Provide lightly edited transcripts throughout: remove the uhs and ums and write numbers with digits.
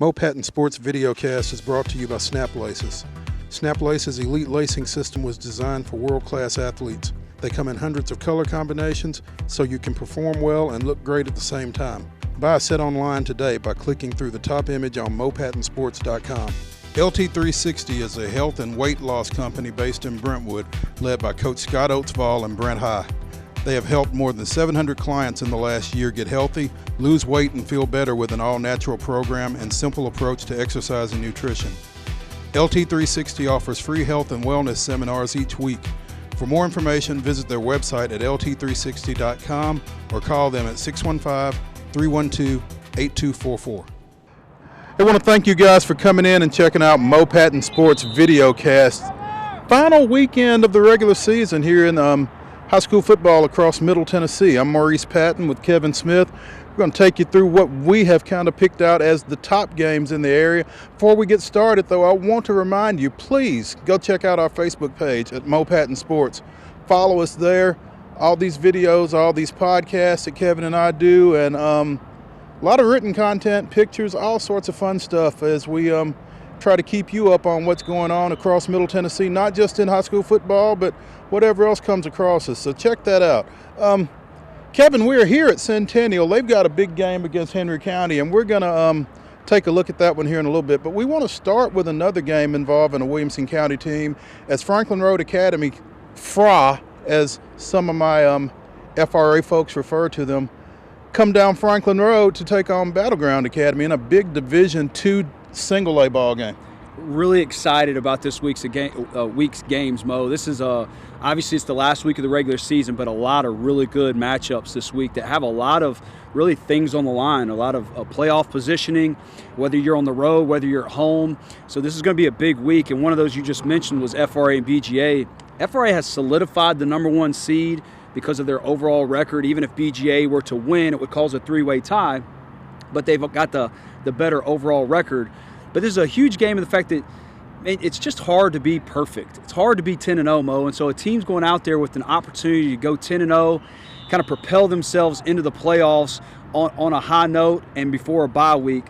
Patton Sports Videocast is brought to you by Snap Laces. Snap Laces' elite lacing system was designed for world-class athletes. They come in hundreds of color combinations so you can perform well and look great at the same time. Buy a set online today by clicking through the top image on mopattonsports.com. LT360 is a health and weight loss company based in Brentwood, led by Coach Scott Oatsvall and Brent High. They have helped more than 700 clients in the last year get healthy, lose weight, and feel better with an all-natural program and simple approach to exercise and nutrition. LT360 offers free health and wellness seminars each week. For more information, visit their website at lt360.com or call them at 615-312-8244. I want to thank you guys for coming in and checking out Patton Sports Videocast. Final weekend of the regular season here in high school football across Middle Tennessee. I'm Maurice Patton with Kevin Smith. We're going to take you through what we have kind of picked out as the top games in the area. Before we get started, though, I want to remind you, please go check out our Facebook page at Patton Sports. Follow us there. All these videos, all these podcasts that Kevin and I do, and a lot of written content, pictures, all sorts of fun stuff as we try to keep you up on what's going on across Middle Tennessee, not just in high school football, but whatever else comes across us. So check that out. Kevin, we're here at Centennial. They've got a big game against Henry County, and we're going to take a look at that one here in a little bit. But we want to start with another game involving a Williamson County team, as Franklin Road Academy, FRA, as some of my FRA folks refer to them, come down Franklin Road to take on Battleground Academy in a big Division II single A ball game. Really excited about this week's games, Mo. This is obviously it's the last week of the regular season, but a lot of really good matchups this week that have a lot of really things on the line, a lot of playoff positioning, whether you're on the road, whether you're at home. So this is going to be a big week, and one of those you just mentioned was FRA and BGA. FRA has solidified the number one seed because of their overall record. Even if BGA were to win, it would cause a three-way tie, but they've got the better overall record. But this is a huge game in the fact that it's just hard to be perfect. It's hard to be 10-0, Mo, and so a team's going out there with an opportunity to go 10-0, kind of propel themselves into the playoffs on a high note and before a bye week.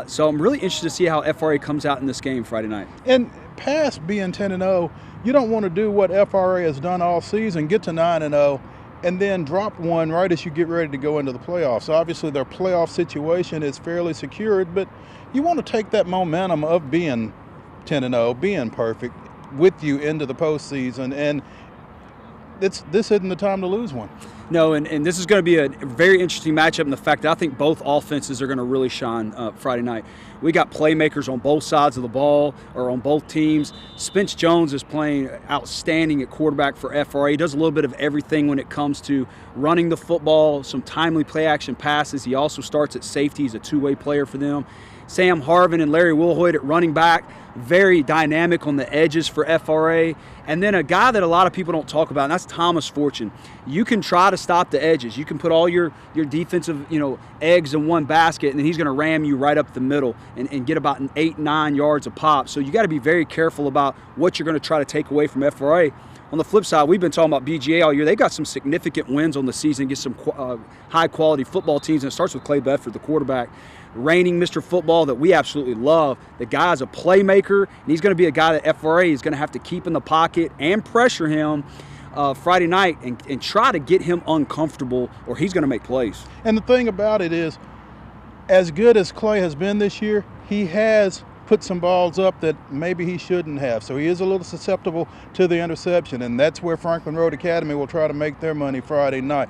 So I'm really interested to see how FRA comes out in this game Friday night. And past being 10-0, you don't want to do what FRA has done all season, get to 9-0, and then drop one right as you get ready to go into the playoffs. Obviously, their playoff situation is fairly secured, but you want to take that momentum of being 10-0, being perfect, with you into the postseason, and this isn't the time to lose one. No, and this is going to be a very interesting matchup in the fact that I think both offenses are going to really shine Friday night. We got playmakers on both sides of the ball, or on both teams. Spence Jones is playing outstanding at quarterback for FRA. He does a little bit of everything when it comes to running the football, some timely play-action passes. He also starts at safety. He's a two-way player for them. Sam Harvin and Larry Wilhoit at running back, very dynamic on the edges for FRA. And then a guy that a lot of people don't talk about, and that's Thomas Fortune. You can try to stop the edges. You can put all your defensive eggs in one basket, and then he's going to ram you right up the middle and get about 8-9 yards a pop. So you got to be very careful about what you're going to try to take away from FRA. On the flip side, we've been talking about BGA all year. They've got some significant wins on the season against some high-quality football teams, and it starts with Clay Bedford, the quarterback, reigning Mr. Football that we absolutely love. The guy's a playmaker, and he's going to be a guy that FRA is going to have to keep in the pocket and pressure him Friday night and try to get him uncomfortable, or he's going to make plays. And the thing about it is, as good as Clay has been this year, he has put some balls up that maybe he shouldn't have. So he is a little susceptible to the interception, and that's where Franklin Road Academy will try to make their money Friday night.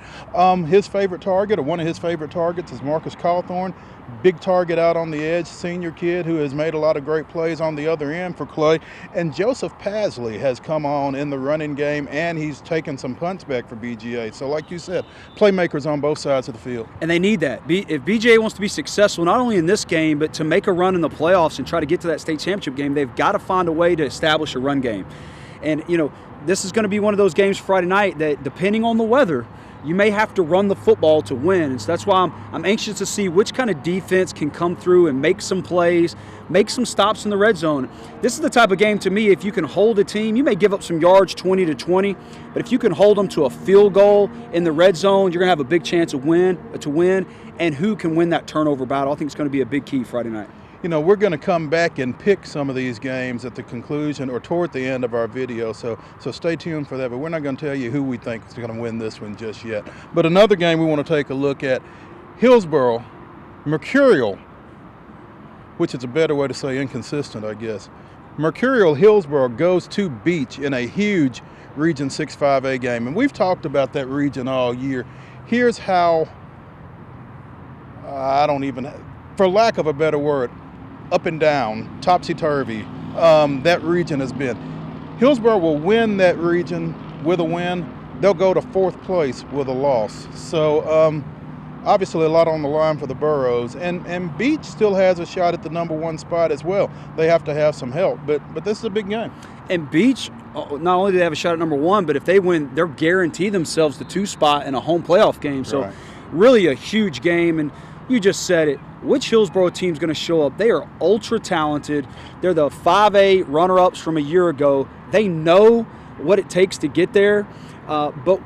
His favorite target, or one of his favorite targets, is Marcus Cawthorn. Big target out on the edge, senior kid who has made a lot of great plays on the other end for Clay. And Joseph Pasley has come on in the running game, and he's taken some punts back for BGA. So like you said, playmakers on both sides of the field. And they need that. If BGA wants to be successful, not only in this game, but to make a run in the playoffs and try to get to that state championship game, they've got to find a way to establish a run game. And, this is going to be one of those games Friday night that, depending on the weather, you may have to run the football to win. And so that's why I'm anxious to see which kind of defense can come through and make some plays, make some stops in the red zone. This is the type of game, to me, if you can hold a team, you may give up some yards 20-20, but if you can hold them to a field goal in the red zone, you're going to have a big chance to win. And who can win that turnover battle, I think it's going to be a big key Friday night. we're going to come back and pick some of these games at the conclusion or toward the end of our video. So stay tuned for that. But we're not going to tell you who we think is going to win this one just yet. But another game we want to take a look at, Hillsboro, Mercurial, which is a better way to say inconsistent, I guess. Mercurial Hillsboro goes to Beach in a huge Region 6-5A game. And we've talked about that region all year. Here's how, for lack of a better word, up and down, topsy-turvy, that region has been. Hillsboro will win that region with a win. They'll go to 4th place with a loss. So obviously a lot on the line for the Burros. And Beach still has a shot at the #1 spot as well. They have to have some help, but this is a big game. And Beach, not only do they have a shot at #1, but if they win, they'll guarantee themselves the 2 spot in a home playoff game. So really a huge game. And you just said it. Which Hillsboro team is going to show up? They are ultra talented. They're the 5A runner-ups from a year ago. They know what it takes to get there. But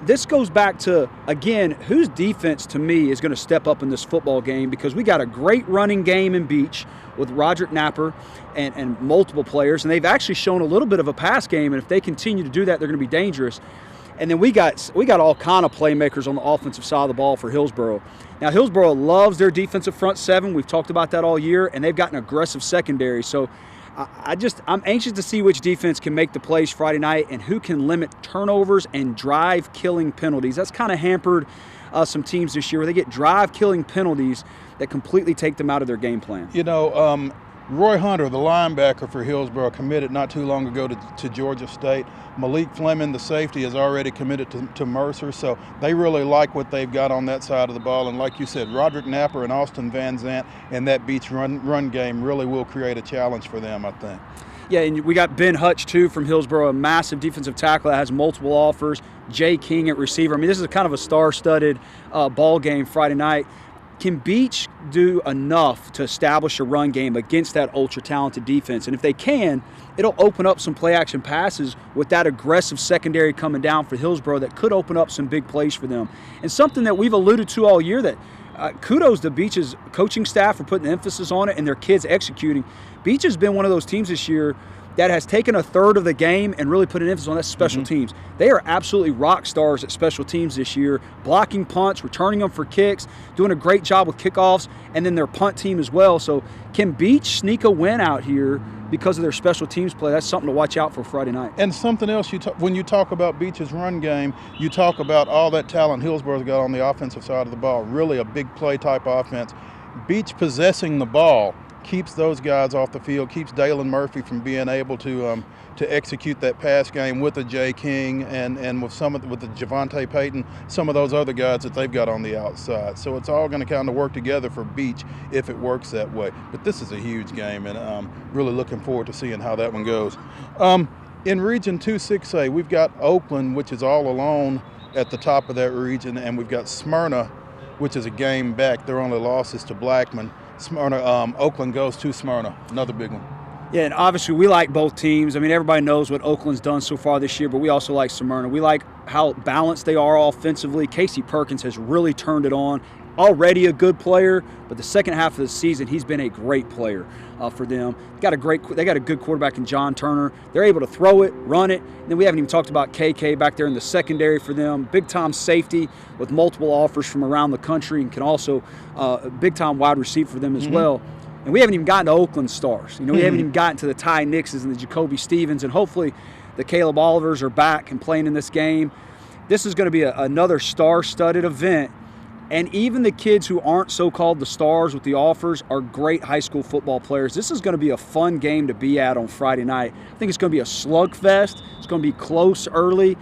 this goes back to, again, whose defense to me is going to step up in this football game, because we got a great running game in Beach with Roderick Napper and multiple players, and they've actually shown a little bit of a pass game, and if they continue to do that, they're going to be dangerous. And then we got all kind of playmakers on the offensive side of the ball for Hillsboro. Now, Hillsboro loves their defensive front 7. We've talked about that all year, and they've got an aggressive secondary. So I'm anxious to see which defense can make the plays Friday night and who can limit turnovers and drive-killing penalties. That's kind of hampered some teams this year where they get drive-killing penalties that completely take them out of their game plan. Roy Hunter, the linebacker for Hillsboro, committed not too long ago to Georgia State. Malik Fleming, the safety, is already committed to Mercer, so they really like what they've got on that side of the ball. And like you said, Roderick Napper and Austin Van Zant and that Beach run game really will create a challenge for them, I think. Yeah, and we got Ben Hutch, too, from Hillsboro, a massive defensive tackle that has multiple offers. Jay King at receiver. I mean, this is kind of a star-studded ball game Friday night. Can Beach do enough to establish a run game against that ultra-talented defense? And if they can, it'll open up some play-action passes with that aggressive secondary coming down for Hillsboro that could open up some big plays for them. And something that we've alluded to all year, that kudos to Beach's coaching staff for putting emphasis on it and their kids executing. Beach has been one of those teams this year that has taken a third of the game and really put an emphasis on that special teams. They are absolutely rock stars at special teams this year, blocking punts, returning them for kicks, doing a great job with kickoffs, and then their punt team as well. So can Beach sneak a win out here because of their special teams play? That's something to watch out for Friday night. And something else, when you talk about Beach's run game, you talk about all that talent Hillsboro's got on the offensive side of the ball, really a big play type offense. Beach possessing the ball keeps those guys off the field, keeps Dalen Murphy from being able to execute that pass game with a Jay King and with the Javante Patton, some of those other guys that they've got on the outside. So it's all going to kind of work together for Beach if it works that way. But this is a huge game, and really looking forward to seeing how that one goes. In Region 2-6A, we've got Oakland, which is all alone at the top of that region, and we've got Smyrna, which is a game back. Their only loss is to Blackman. Oakland goes to Smyrna, another big one. Yeah, and obviously we like both teams. I mean, everybody knows what Oakland's done so far this year, but we also like Smyrna. We like how balanced they are offensively. Casey Perkins has really turned it on. Already a good player, but the second half of the season, he's been a great player for them. They got a good quarterback in John Turner. They're able to throw it, run it. And then we haven't even talked about KK back there in the secondary for them. Big-time safety with multiple offers from around the country, and can also big-time wide receiver for them as well. And we haven't even gotten to Oakland stars. We haven't even gotten to the Ty Nixes and the Jacoby Stevens, and hopefully the Caleb Olivers are back and playing in this game. This is going to be another star-studded event. And even the kids who aren't so-called the stars with the offers are great high school football players. This is going to be a fun game to be at on Friday night. I think it's going to be a slugfest. It's going to be close early.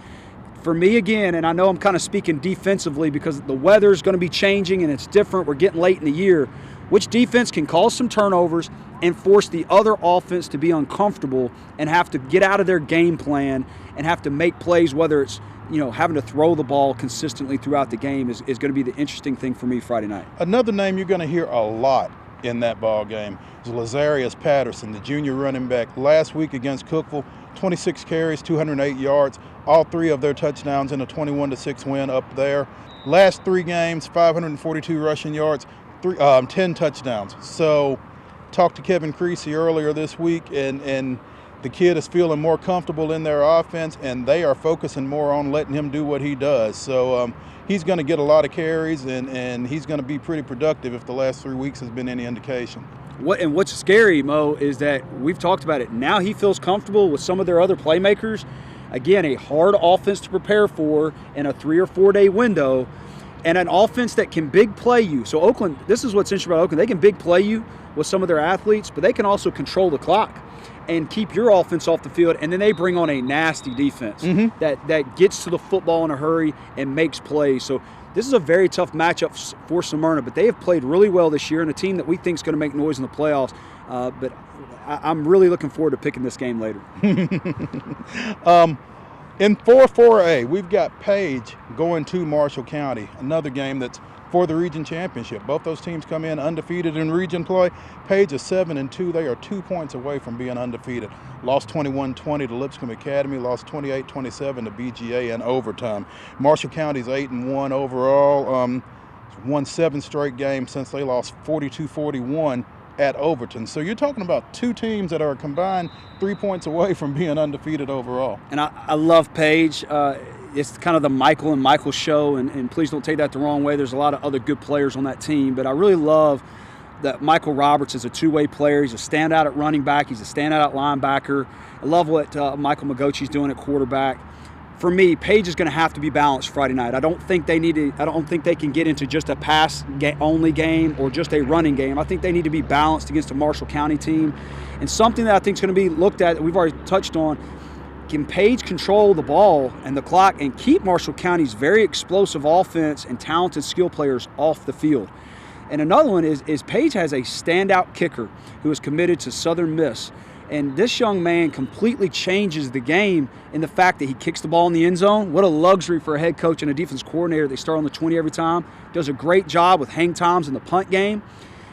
For me, again, and I know I'm kind of speaking defensively because the weather's going to be changing and it's different. We're getting late in the year. Which defense can cause some turnovers and force the other offense to be uncomfortable and have to get out of their game plan and have to make plays, whether it's having to throw the ball consistently throughout the game is going to be the interesting thing for me Friday night. Another name you're going to hear a lot in that ball game is Lazarius Patterson, the junior running back. Last week against Cookeville, 26 carries, 208 yards, all 3 of their touchdowns in a 21-6 win up there. Last 3 games, 542 rushing yards, 10 touchdowns. So talked to Kevin Creasy earlier this week, and the kid is feeling more comfortable in their offense, and they are focusing more on letting him do what he does. So he's going to get a lot of carries, and he's going to be pretty productive if the last 3 weeks has been any indication. What's scary, Mo, is that we've talked about it. Now he feels comfortable with some of their other playmakers. Again, a hard offense to prepare for in a 3 or 4 day window, and an offense that can big play you. So Oakland, this is what's interesting about Oakland. They can big play you with some of their athletes, but they can also control the clock and keep your offense off the field, and then they bring on a nasty defense that gets to the football in a hurry and makes plays. So this is a very tough matchup for Smyrna, but they have played really well this year, and a team that we think is going to make noise in the playoffs. But I'm really looking forward to picking this game later. In 4-4A, we've got Page going to Marshall County, another game that's for the region championship. Both those teams come in undefeated in region play. Page is 7-2. They are 2 points away from being undefeated. Lost 21-20 to Lipscomb Academy, lost 28-27 to BGA in overtime. Marshall County's 8-1 overall. Won 7 straight games since they lost 42-41 at Overton. So you're talking about two teams that are combined 3 points away from being undefeated overall. And I love Page. It's kind of the Michael and Michael show, and please don't take that the wrong way. There's a lot of other good players on that team, but I really love that Michael Roberts is a two-way player. He's a standout at running back. He's a standout at linebacker. I love what Michael Magochi's doing at quarterback. For me, Page is going to have to be balanced Friday night. I don't think they can get into just a pass-only game or just a running game. I think they need to be balanced against a Marshall County team. And something that I think is going to be looked at, that we've already touched on, can Page control the ball and the clock and keep Marshall County's very explosive offense and talented skill players off the field? And another one is Page has a standout kicker who is committed to Southern Miss. And this young man completely changes the game in the fact that he kicks the ball in the end zone. What a luxury for a head coach and a defense coordinator. They start on the 20 every time. Does a great job with hang times in the punt game.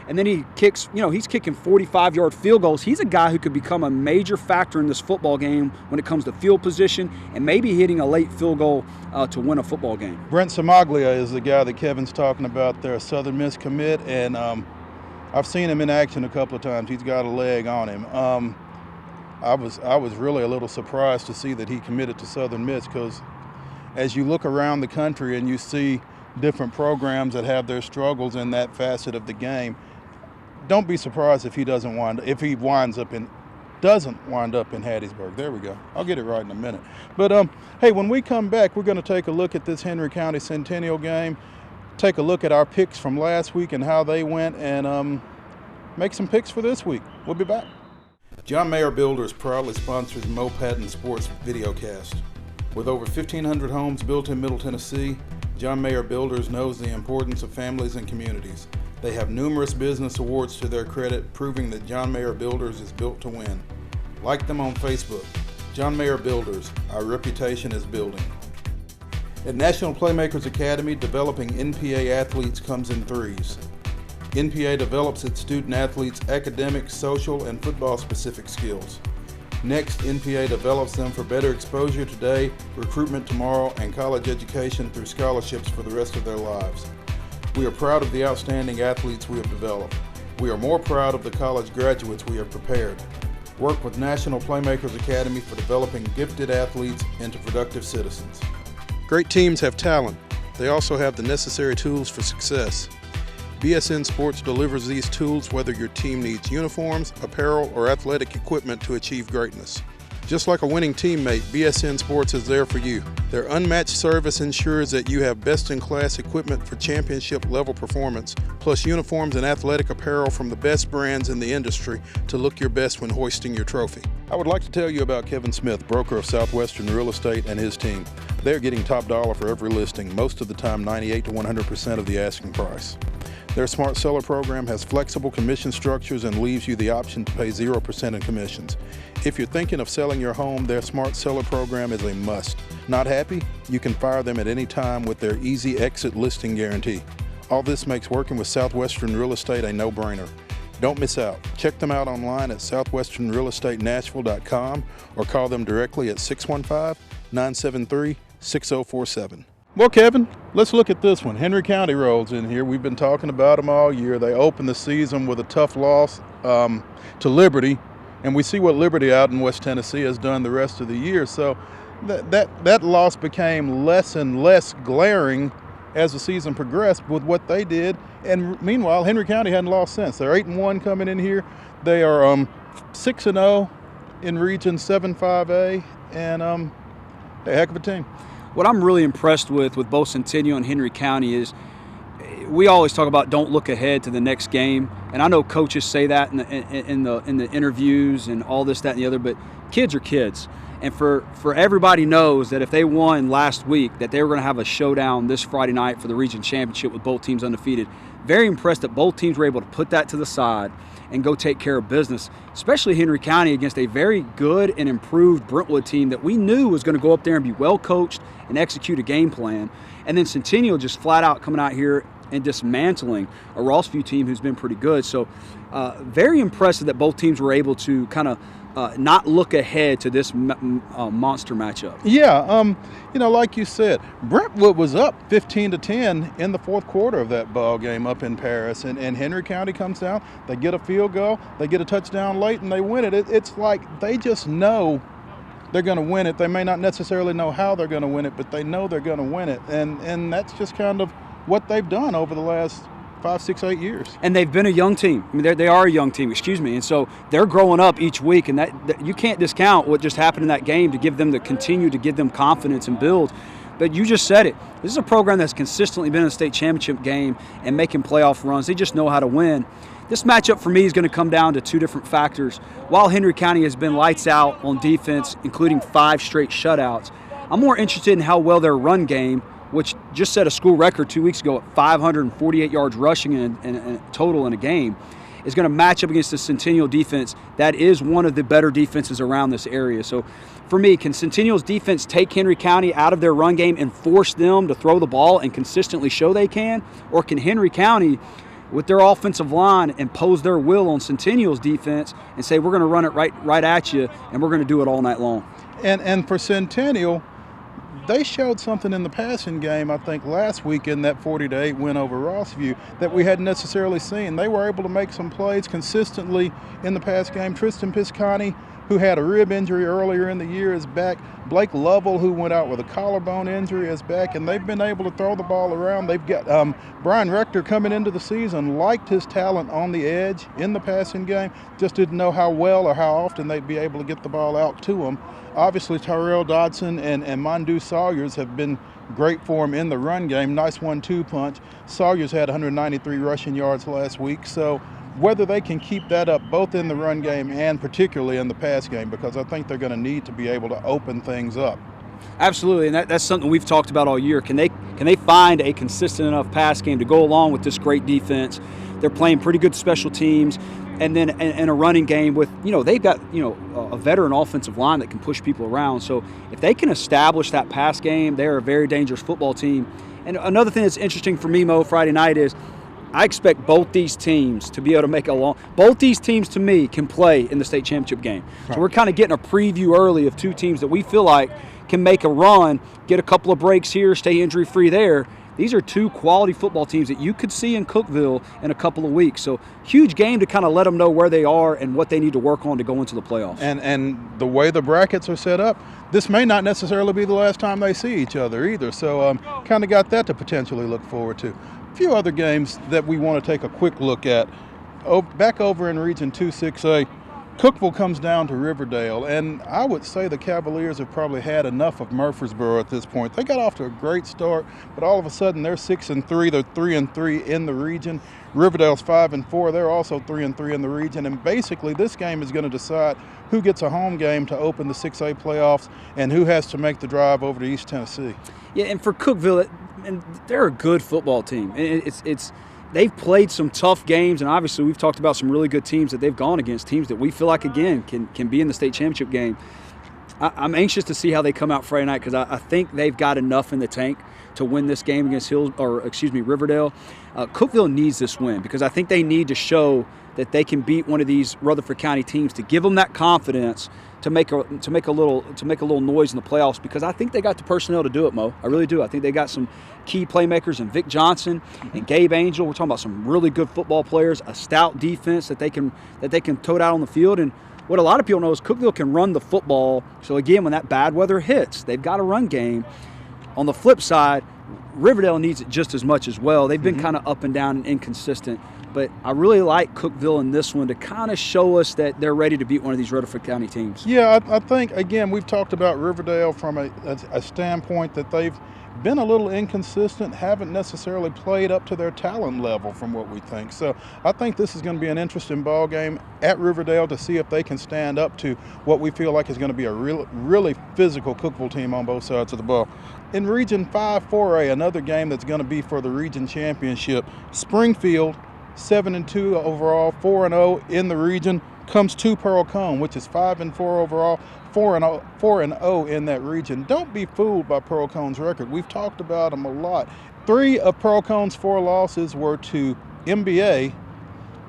And then he kicks, he's kicking 45-yard field goals. He's a guy who could become a major factor in this football game when it comes to field position and maybe hitting a late field goal to win a football game. Brent Samaglia is the guy that Kevin's talking about there, Southern Miss commit, and I've seen him in action a couple of times. He's got a leg on him. I was really a little surprised to see that he committed to Southern Miss, because as you look around the country and you see different programs that have their struggles in that facet of the game, don't be surprised if he doesn't winds up in Hattiesburg. There we go. I'll get it right in a minute. But hey, when we come back, we're going to take a look at this Henry County Centennial game, take a look at our picks from last week and how they went, and make some picks for this week. We'll be back. John Mayer Builders proudly sponsors Mo Patton Sports Videocast. With over 1,500 homes built in Middle Tennessee, John Mayer Builders knows the importance of families and communities. They have numerous business awards to their credit, proving that John Mayer Builders is built to win. Like them on Facebook. John Mayer Builders, our reputation is building. At National Playmakers Academy, developing NPA athletes comes in threes. NPA develops its student athletes' academic, social, and football-specific skills. Next, NPA develops them for better exposure today, recruitment tomorrow, and college education through scholarships for the rest of their lives. We are proud of the outstanding athletes we have developed. We are more proud of the college graduates we have prepared. Work with National Playmakers Academy for developing gifted athletes into productive citizens. Great teams have talent. They also have the necessary tools for success. BSN Sports delivers these tools whether your team needs uniforms, apparel, or athletic equipment to achieve greatness. Just like a winning teammate, BSN Sports is there for you. Their unmatched service ensures that you have best-in-class equipment for championship-level performance, plus uniforms and athletic apparel from the best brands in the industry to look your best when hoisting your trophy. I would like to tell you about Kevin Smith, broker of Southwestern Real Estate, and his team. They're getting top dollar for every listing, most of the time 98 to 100% of the asking price. Their Smart Seller program has flexible commission structures and leaves you the option to pay 0% in commissions. If you're thinking of selling your home, their Smart Seller program is a must. Not happy? You can fire them at any time with their easy exit listing guarantee. All this makes working with Southwestern Real Estate a no-brainer. Don't miss out. Check them out online at southwesternrealestatenashville.com or call them directly at 615-973-6047. Well, Kevin, let's look at this one. Henry County rolls in here. We've been talking about them all year. They opened the season with a tough loss to Liberty, and we see what Liberty out in West Tennessee has done the rest of the year. So that loss became less and less glaring as the season progressed with what they did. And meanwhile, Henry County hadn't lost since. They're 8-1 coming in here. They are 6-0 in Region 7-5A, and a heck of a team. What I'm really impressed with both Centennial and Henry County is we always talk about don't look ahead to the next game, and I know coaches say that in the interviews and all this, that, and the other, but kids are kids. And for everybody knows that if they won last week, that they were going to have a showdown this Friday night for the region championship with both teams undefeated. Very impressed that both teams were able to put that to the side and go take care of business, especially Henry County against a very good and improved Brentwood team that we knew was going to go up there and be well coached and execute a game plan. And then Centennial just flat out coming out here and dismantling a Rossview team who's been pretty good. So very impressive that both teams were able to kind of not look ahead to this monster matchup. Yeah, like you said, Brentwood was up 15-10 in the fourth quarter of that ball game up in Paris, and Henry County comes down. They get a field goal, they get a touchdown late, and they win it. It's like they just know they're going to win it. They may not necessarily know how they're going to win it, but they know they're going to win it, and that's just kind of what they've done over the last 5, 6, 8 years. And they've been a young team. I mean, they are a young team, and so they're growing up each week, and that you can't discount what just happened in that game to give them the continue to give them confidence and build. But you just said it. This is a program that's consistently been in a state championship game and making playoff runs. They just know how to win. This matchup for me is going to come down to two different factors. While Henry County has been lights out on defense, including 5 straight shutouts, I'm more interested in how well their run game, which just set a school record 2 weeks ago at 548 yards rushing in total in a game, is going to match up against the Centennial defense. That is one of the better defenses around this area. So for me, can Centennial's defense take Henry County out of their run game and force them to throw the ball and consistently show they can? Or can Henry County, with their offensive line, impose their will on Centennial's defense and say, we're going to run it right at you, and we're going to do it all night long? And for Centennial, they showed something in the passing game, I think, last week in that 40-8 win over Rossview that we hadn't necessarily seen. They were able to make some plays consistently in the pass game. Tristan Piscani, who had a rib injury earlier in the year, is back. Blake Lovell, who went out with a collarbone injury, is back, and they've been able to throw the ball around. They've got Brian Rector coming into the season, liked his talent on the edge in the passing game, just didn't know how well or how often they'd be able to get the ball out to him. Obviously, Tyrell Dodson and Mondu Sawyers have been great for him in the run game. Nice 1-2 punch. Sawyers had 193 rushing yards last week. So whether they can keep that up both in the run game and particularly in the pass game, because I think they're going to need to be able to open things up. Absolutely, and that's something we've talked about all year. Can they find a consistent enough pass game to go along with this great defense? They're playing pretty good special teams, and then in a running game with, they've got, a veteran offensive line that can push people around. So if they can establish that pass game, they're a very dangerous football team. And another thing that's interesting for me, Mo, Friday night is I expect both these teams to be able to make both these teams, to me, can play in the state championship game. So we're kind of getting a preview early of two teams that we feel like can make a run, get a couple of breaks here, stay injury-free there. These are two quality football teams that you could see in Cookeville in a couple of weeks. So huge game to kind of let them know where they are and what they need to work on to go into the playoffs. And the way the brackets are set up, this may not necessarily be the last time they see each other either. So kind of got that to potentially look forward to. A few other games that we want to take a quick look at. Back over in Region 2-6A, Cookeville comes down to Riverdale, and I would say the Cavaliers have probably had enough of Murfreesboro at this point. They got off to a great start, but all of a sudden they're 6-3. They're 3-3 in the region. Riverdale's 5-4. They're also 3-3 in the region, and basically this game is going to decide who gets a home game to open the 6A playoffs and who has to make the drive over to East Tennessee. Yeah, and for Cookeville, and they're a good football team. They've played some tough games, and obviously we've talked about some really good teams that they've gone against, teams that we feel like, again, can be in the state championship game. I'm anxious to see how they come out Friday night because I think they've got enough in the tank to win this game against Riverdale. Cookeville needs this win because I think they need to show that they can beat one of these Rutherford County teams to give them that confidence to make a little noise in the playoffs because I think they got the personnel to do it, Mo. I really do. I think they got some key playmakers in Vic Johnson and Gabe Angel. We're talking about some really good football players, a stout defense that they can tote out on the field. And what a lot of people know is Cookeville can run the football. So again, when that bad weather hits, they've got a run game. On the flip side, Riverdale needs it just as much as well. They've been kind of up and down and inconsistent. But I really like Cookeville in this one to kind of show us that they're ready to beat one of these Rutherford County teams. Yeah, I think, again, we've talked about Riverdale from a standpoint that they've been a little inconsistent, haven't necessarily played up to their talent level from what we think. So I think this is going to be an interesting ball game at Riverdale to see if they can stand up to what we feel like is going to be a really physical Cookeville team on both sides of the ball. In Region 5 4A, another game that's going to be for the region championship, Springfield, 7-2 overall, 4-0 in the region, comes to Pearl Cone, which is 5-4 overall, 4-0 in that region. Don't be fooled by Pearl Cone's record. We've talked about them a lot. 3 of Pearl Cone's 4 losses were to MBA,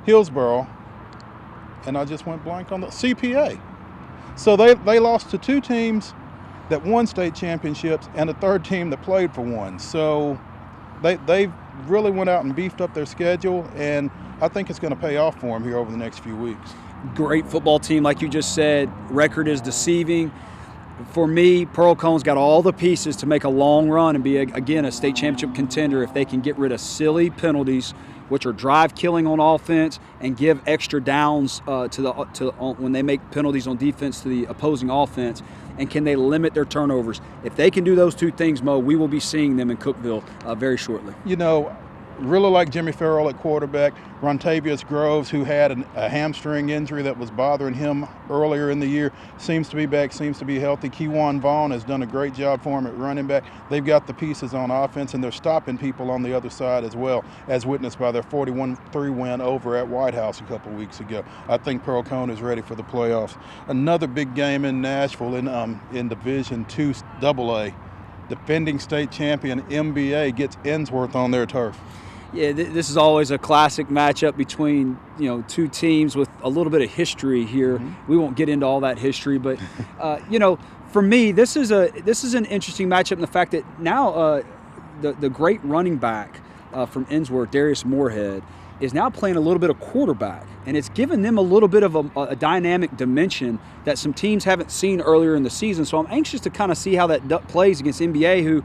Hillsboro, and I just went blank on the CPA. So they lost to 2 teams that won state championships and a 3rd team that played for one. So they really went out and beefed up their schedule, and I think it's going to pay off for them here over the next few weeks. Great football team, like you just said. Record is deceiving. For me, Pearl Cone's got all the pieces to make a long run and be, again, a state championship contender if they can get rid of silly penalties, which are drive killing on offense, and give extra downs when they make penalties on defense to the opposing offense. And can they limit their turnovers? If they can do those 2 things, Mo, we will be seeing them in Cookeville very shortly. You know, really like Jimmy Farrell at quarterback. Rontavius Groves, who had a hamstring injury that was bothering him earlier in the year, seems to be back, seems to be healthy. Keywan Vaughn has done a great job for him at running back. They've got the pieces on offense, and they're stopping people on the other side as well, as witnessed by their 41-3 win over at White House a couple weeks ago. I think Pearl Cone is ready for the playoffs. Another big game in Nashville in Division II AA. Defending state champion MBA gets Ensworth on their turf. Yeah, this is always a classic matchup between 2 teams with a little bit of history here. We won't get into all that history, but for me, this is an interesting matchup in the fact that now the great running back from Ensworth, Darius Moorhead, is now playing a little bit of quarterback, and it's given them a little bit of a dynamic dimension that some teams haven't seen earlier in the season. So I'm anxious to kind of see how that plays against NBA, who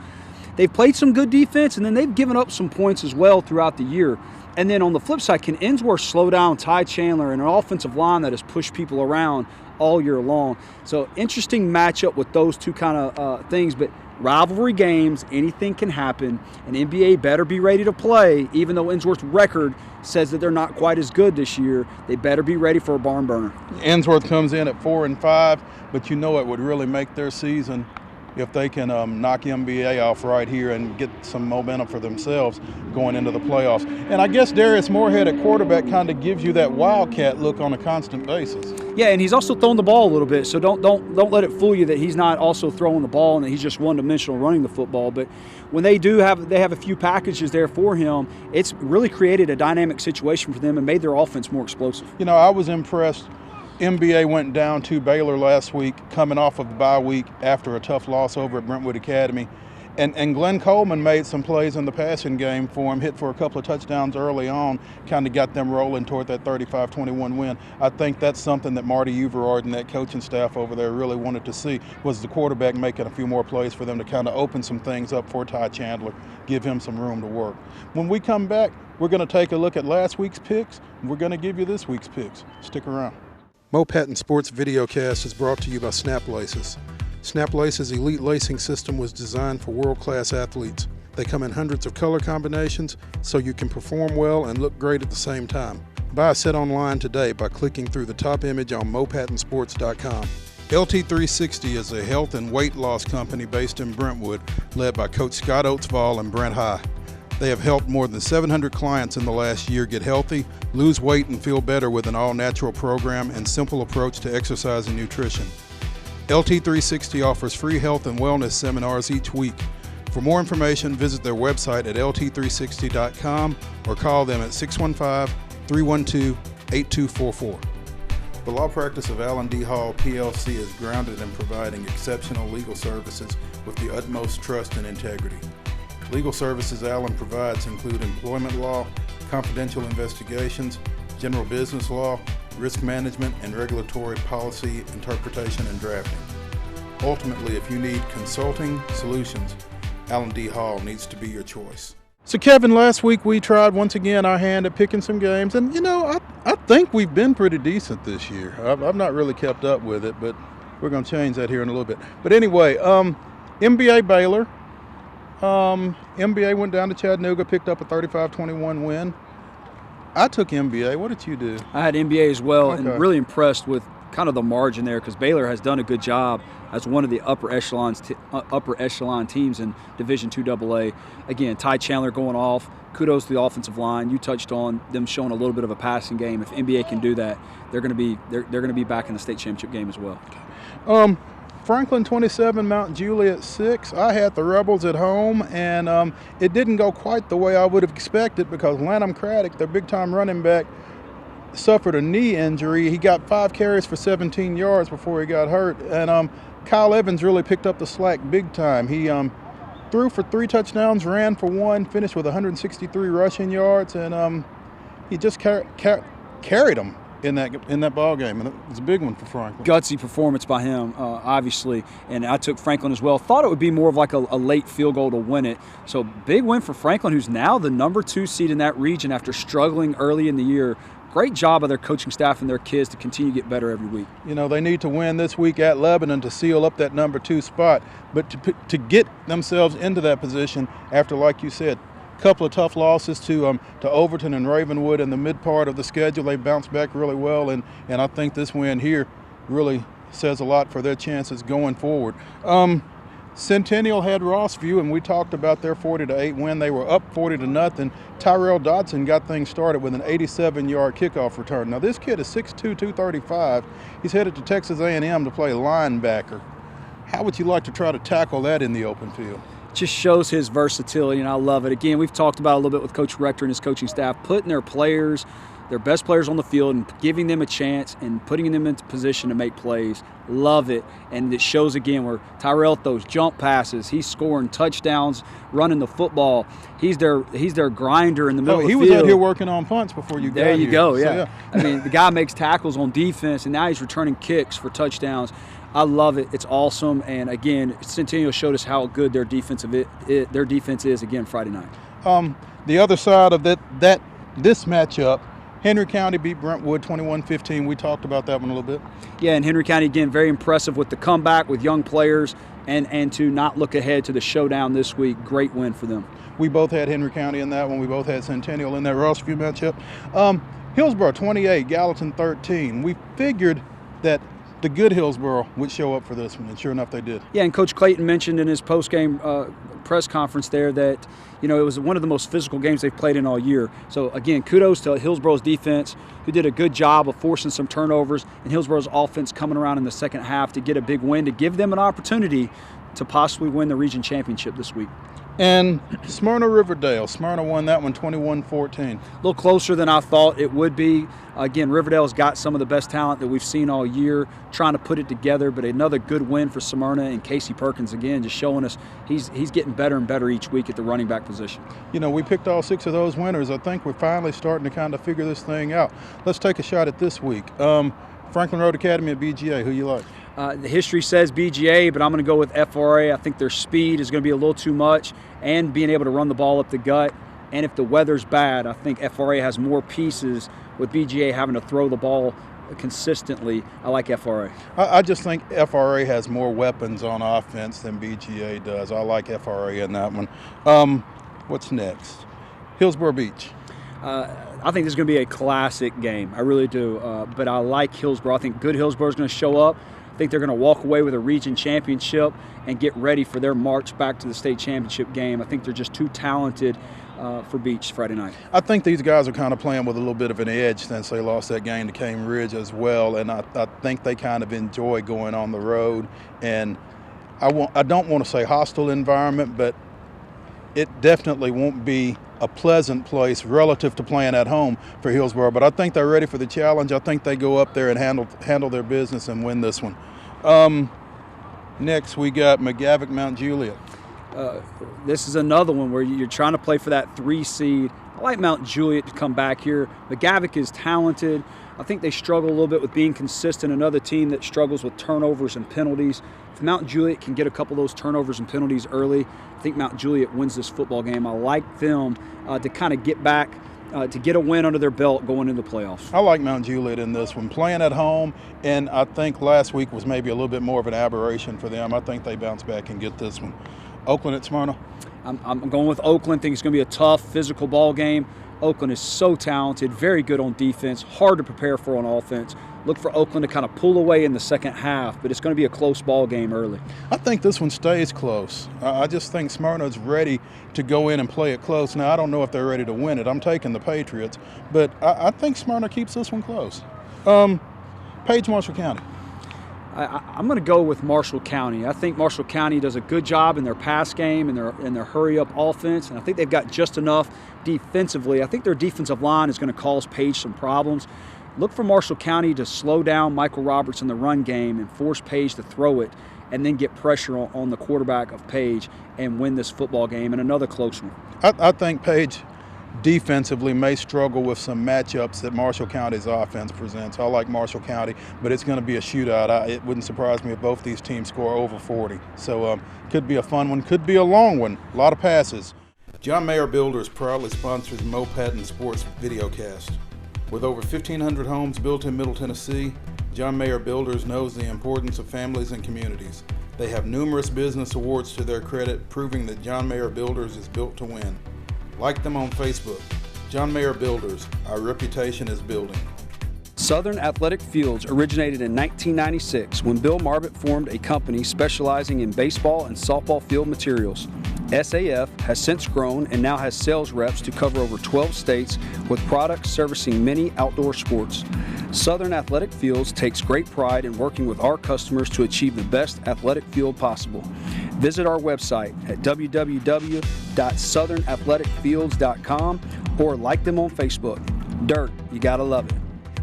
they've played some good defense, and then they've given up some points as well throughout the year. And then on the flip side, can Ensworth slow down Ty Chandler and an offensive line that has pushed people around all year long? So interesting matchup with those 2 kind of things, but rivalry games, anything can happen, and NBA better be ready to play. Even though Ensworth's record says that they're not quite as good this year, they better be ready for a barn burner. Ensworth comes in at 4-5, but it would really make their season if they can knock NBA off right here and get some momentum for themselves going into the playoffs. And I guess Darius Moorhead at quarterback kind of gives you that wildcat look on a constant basis. Yeah, and he's also throwing the ball a little bit, so don't let it fool you that he's not also throwing the ball and that he's just one-dimensional running the football. But when they have a few packages there for him, it's really created a dynamic situation for them and made their offense more explosive. I was impressed. NBA went down to Baylor last week, coming off of the bye week after a tough loss over at Brentwood Academy. And Glenn Coleman made some plays in the passing game for him, hit for a couple of touchdowns early on, kind of got them rolling toward that 35-21 win. I think that's something that Marty Uverard and that coaching staff over there really wanted to see, was the quarterback making a few more plays for them to kind of open some things up for Ty Chandler, give him some room to work. When we come back, we're going to take a look at last week's picks, and we're going to give you this week's picks. Stick around. Mo Patton Sports Videocast is brought to you by Snap Laces. Snap Laces' elite lacing system was designed for world-class athletes. They come in hundreds of color combinations so you can perform well and look great at the same time. Buy a set online today by clicking through the top image on mopattonsports.com. LT360 is a health and weight loss company based in Brentwood, led by Coach Scott Oatsvall and Brent High. They have helped more than 700 clients in the last year get healthy, lose weight, and feel better with an all-natural program and simple approach to exercise and nutrition. LT360 offers free health and wellness seminars each week. For more information, visit their website at lt360.com or call them at 615-312-8244. The law practice of Allen D. Hall, PLC is grounded in providing exceptional legal services with the utmost trust and integrity. Legal services Allen provides include employment law, confidential investigations, general business law, risk management, and regulatory policy interpretation and drafting. Ultimately, if you need consulting solutions, Allen D. Hall needs to be your choice. So Kevin, last week we tried once again our hand at picking some games, and I think we've been pretty decent this year. I've not really kept up with it, but we're going to change that here in a little bit. But anyway, MBA Baylor. MBA went down to Chattanooga, picked up a 35-21 win. I took MBA. What did you do? I had MBA as well, Okay. and really impressed with kind of the margin there because Baylor has done a good job as one of the upper echelon teams in Division II AA. Again, Ty Chandler going off. Kudos to the offensive line. You touched on them showing a little bit of a passing game. If NBA can do that, they're going to be back in the state championship game as well. Franklin 27, Mount Juliet 6. I had the Rebels at home, and it didn't go quite the way I would have expected because Lanham Craddock, their big-time running back, suffered a knee injury. He got 5 carries for 17 yards before he got hurt, and Kyle Evans really picked up the slack big time. He threw for 3 touchdowns, ran for 1, finished with 163 rushing yards, and he just carried them in that ball game, and it was a big one for Franklin. Gutsy performance by him, obviously, and I took Franklin as well. Thought it would be more of like a late field goal to win it. So big win for Franklin, who's now the number 2 seed in that region after struggling early in the year. Great job of their coaching staff and their kids to continue to get better every week. They need to win this week at Lebanon to seal up that number 2 spot, but to get themselves into that position after, like you said, couple of tough losses to Overton and Ravenwood in the mid part of the schedule. They bounced back really well, and I think this win here really says a lot for their chances going forward. Centennial had Rossview, and we talked about their 40-8 win. They were up 40-0. Tyrell Dodson got things started with an 87-yard kickoff return. Now this kid is 6'2", 235. He's headed to Texas A&M to play linebacker. How would you like to try to tackle that in the open field? Just shows his versatility, and I love it. Again, we've talked about it a little bit with Coach Rector and his coaching staff, putting their best players on the field and giving them a chance and putting them into position to make plays. Love it. And it shows again where Tyrell throws jump passes. He's scoring touchdowns, running the football. He's their grinder in the middle of the field. He was out here working on punts before you got here. There you go, yeah. So, yeah. I mean, the guy makes tackles on defense, and now he's returning kicks for touchdowns. I love it. It's awesome. And again, Centennial showed us how good their defense is again Friday night. The other side of this matchup, Henry County beat Brentwood 21-15. We talked about that one a little bit. Yeah, and Henry County, again, very impressive with the comeback with young players and to not look ahead to the showdown this week. Great win for them. We both had Henry County in that one. We both had Centennial in that Rossview matchup. Hillsborough 28, Gallatin 13. We figured that the good Hillsborough would show up for this one, and sure enough they did. Yeah, and Coach Clayton mentioned in his post-game press conference there that, it was one of the most physical games they've played in all year. So, again, kudos to Hillsborough's defense, who did a good job of forcing some turnovers, and Hillsborough's offense coming around in the second half to get a big win, to give them an opportunity to possibly win the region championship this week. And Smyrna Riverdale. Smyrna won that one 21-14. A little closer than I thought it would be. Again, Riverdale's got some of the best talent that we've seen all year, trying to put it together, but another good win for Smyrna, and Casey Perkins, again, just showing us he's getting better and better each week at the running back position. We picked all 6 of those winners. I think we're finally starting to kind of figure this thing out. Let's take a shot at this week. Franklin Road Academy at BGA. Who you like? The history says BGA, but I'm going to go with FRA. I think their speed is going to be a little too much, and being able to run the ball up the gut. And if the weather's bad, I think FRA has more pieces with BGA having to throw the ball consistently. I like FRA. I just think FRA has more weapons on offense than BGA does. I like FRA in that one. What's next? Hillsborough Beach. I think this is going to be a classic game. I really do. But I like Hillsborough. I think good Hillsborough is going to show up. I think they're going to walk away with a region championship and get ready for their march back to the state championship game. I think they're just too talented for Beach Friday night. I think these guys are kind of playing with a little bit of an edge since they lost that game to Cambridge as well, and I think they kind of enjoy going on the road. And I don't want to say hostile environment, but it definitely won't be a pleasant place relative to playing at home for Hillsborough. But I think they're ready for the challenge. I think they go up there and handle their business and win this one. Next, we got McGavock Mount Juliet. This is another one where you're trying to play for that 3 seed. I like Mount Juliet to come back here. McGavock is talented. I think they struggle a little bit with being consistent. Another team that struggles with turnovers and penalties. If Mount Juliet can get a couple of those turnovers and penalties early, I think Mount Juliet wins this football game. I like them to kind of get back, to get a win under their belt going into the playoffs. I like Mount Juliet in this one, playing at home, and I think last week was maybe a little bit more of an aberration for them. I think they bounce back and get this one. Oakland at Smyrna. I'm going with Oakland. I think it's going to be a tough, physical ball game. Oakland is so talented, very good on defense, hard to prepare for on offense. Look for Oakland to kind of pull away in the second half, but it's going to be a close ball game early. I think this one stays close. I just think Smyrna's ready to go in and play it close. Now, I don't know if they're ready to win it. I'm taking the Patriots, but I think Smyrna keeps this one close. Page, Marshall County. I'm going to go with Marshall County. I think Marshall County does a good job in their pass game and their hurry-up offense, and I think they've got just enough defensively. I think their defensive line is going to cause Page some problems. Look for Marshall County to slow down Michael Roberts in the run game and force Page to throw it and then get pressure on the quarterback of Page and win this football game, and another close one. I think Page defensively may struggle with some matchups that Marshall County's offense presents. I like Marshall County, but it's going to be a shootout. It wouldn't surprise me if both these teams score over 40. So could be a fun one, could be a long one, a lot of passes. John Mayer Builders proudly sponsors Mo Patton Sports Videocast. With over 1,500 homes built in Middle Tennessee, John Mayer Builders knows the importance of families and communities. They have numerous business awards to their credit, proving that John Mayer Builders is built to win. Like them on Facebook. John Mayer Builders, our reputation is building. Southern Athletic Fields originated in 1996 when Bill Marbett formed a company specializing in baseball and softball field materials. SAF has since grown and now has sales reps to cover over 12 states with products servicing many outdoor sports. Southern Athletic Fields takes great pride in working with our customers to achieve the best athletic field possible. Visit our website at www.southern-athleticfields.com or like them on Facebook. Dirt, you gotta love it.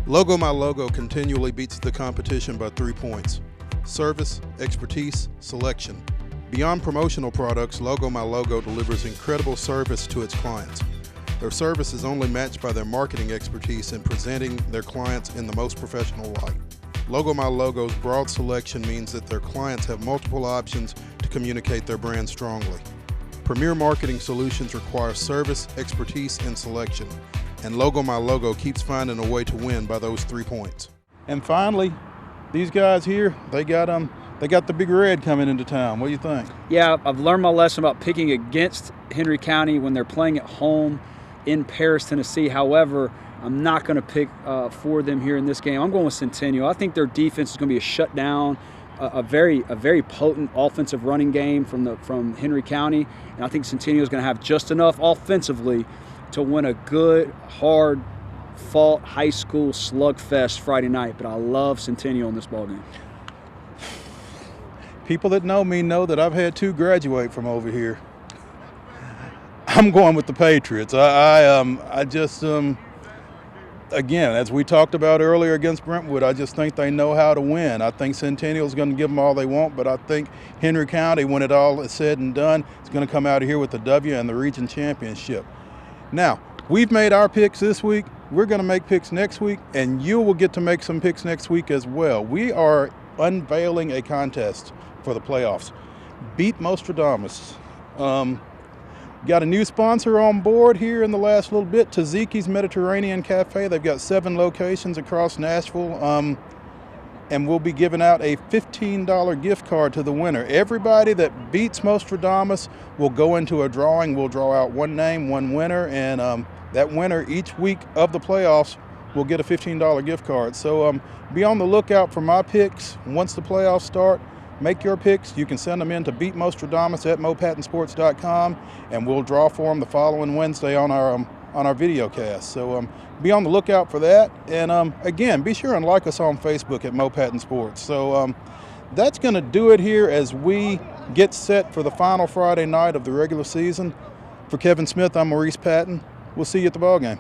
Logo My Logo continually beats the competition by 3 points. Service, expertise, selection. Beyond promotional products, Logo My Logo delivers incredible service to its clients. Their service is only matched by their marketing expertise in presenting their clients in the most professional light. Logo My Logo's broad selection means that their clients have multiple options to communicate their brand strongly. Premier marketing solutions require service, expertise, and selection. And Logo My Logo keeps finding a way to win by those 3 points. And finally, these guys here, they got the Big Red coming into town. What do you think? Yeah, I've learned my lesson about picking against Henry County when they're playing at home in Paris, Tennessee. However, I'm not going to pick for them here in this game. I'm going with Centennial. I think their defense is going to be a shutdown, a very potent offensive running game from Henry County, and I think Centennial is going to have just enough offensively to win a good, hard-fought high school slugfest Friday night. But I love Centennial in this ballgame. People that know me know that I've had 2 graduate from over here. I'm going with the Patriots. I just again, as we talked about earlier against Brentwood, I just think they know how to win. I think Centennial's going to give them all they want, but I think Henry County, when it all is said and done, is going to come out of here with the W and the region championship. Now, we've made our picks this week. We're going to make picks next week, and you will get to make some picks next week as well. We are unveiling a contest for the playoffs. Beat Mostradamus. Got a new sponsor on board here in the last little bit, Tzatziki's Mediterranean Cafe. They've got 7 locations across Nashville, and we'll be giving out a $15 gift card to the winner. Everybody that beats Mostradamus will go into a drawing. We'll draw out 1 name, 1 winner, and that winner each week of the playoffs will get a $15 gift card. So be on the lookout for my picks once the playoffs start. make your picks. You can send them in to beatmostradamus@mopattonsports.com, and we'll draw for them the following Wednesday on our video cast. So be on the lookout for that. And again, be sure and like us on Facebook at Mo Patton Sports. So that's going to do it here as we get set for the final Friday night of the regular season. For Kevin Smith, I'm Maurice Patton. We'll see you at the ball game.